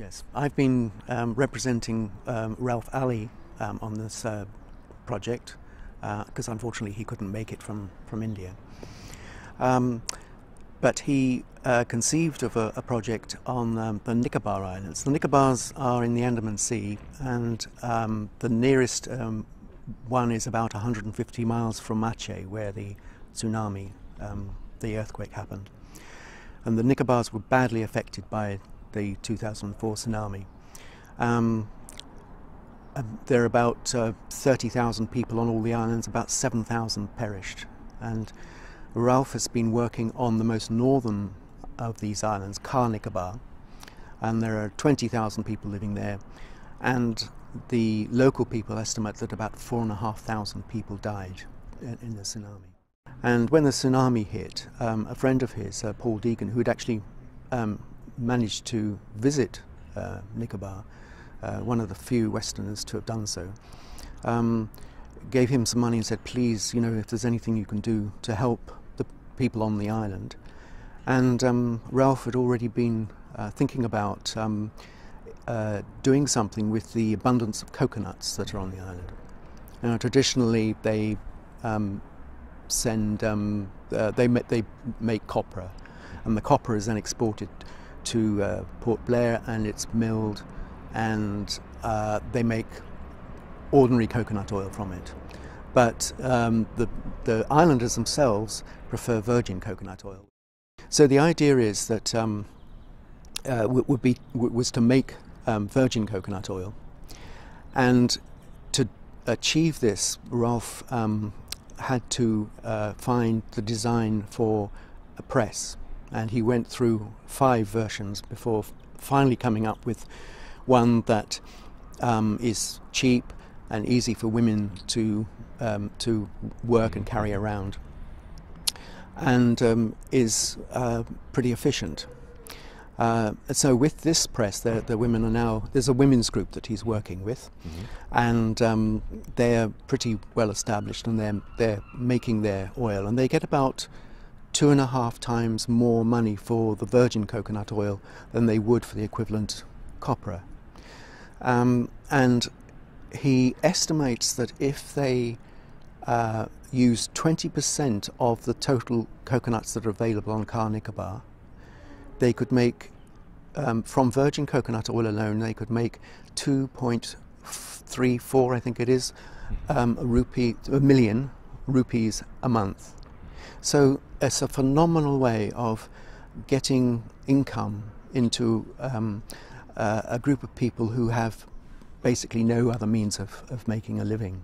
Yes, I've been representing Ralph Ali on this project because unfortunately he couldn't make it from India. But he conceived of a project on the Nicobar Islands. The Nicobars are in the Andaman Sea, and the nearest one is about 150 miles from Aceh, where the tsunami, the earthquake happened. And the Nicobars were badly affected by the 2004 tsunami. There are about 30,000 people on all the islands, about 7,000 perished. And Ralph has been working on the most northern of these islands, Nicobar, and there are 20,000 people living there. And the local people estimate that about 4,500 people died in the tsunami. And when the tsunami hit, a friend of his, Paul Deegan, who had actually managed to visit Nicobar, one of the few Westerners to have done so, gave him some money and said, please, you know, if there's anything you can do to help the people on the island. And Ralph had already been thinking about doing something with the abundance of coconuts that are on the island. Now, traditionally, they they make copra, and the copra is then exported to Port Blair, and it's milled, and they make ordinary coconut oil from it. But the islanders themselves prefer virgin coconut oil. So the idea is that was to make virgin coconut oil, and to achieve this, Ralph had to find the design for a press, and he went through 5 versions before finally coming up with one that is cheap and easy for women to work and carry around, and is pretty efficient. So with this press, the women are now, there's a women's group that he's working with, and they're pretty well established, and they're making their oil, and they get about 2.5 times more money for the virgin coconut oil than they would for the equivalent copra. And he estimates that if they use 20% of the total coconuts that are available on Nicobar, they could make, from virgin coconut oil alone, they could make 2.34, I think it is, a million rupees a month. So it's a phenomenal way of getting income into a group of people who have basically no other means of making a living.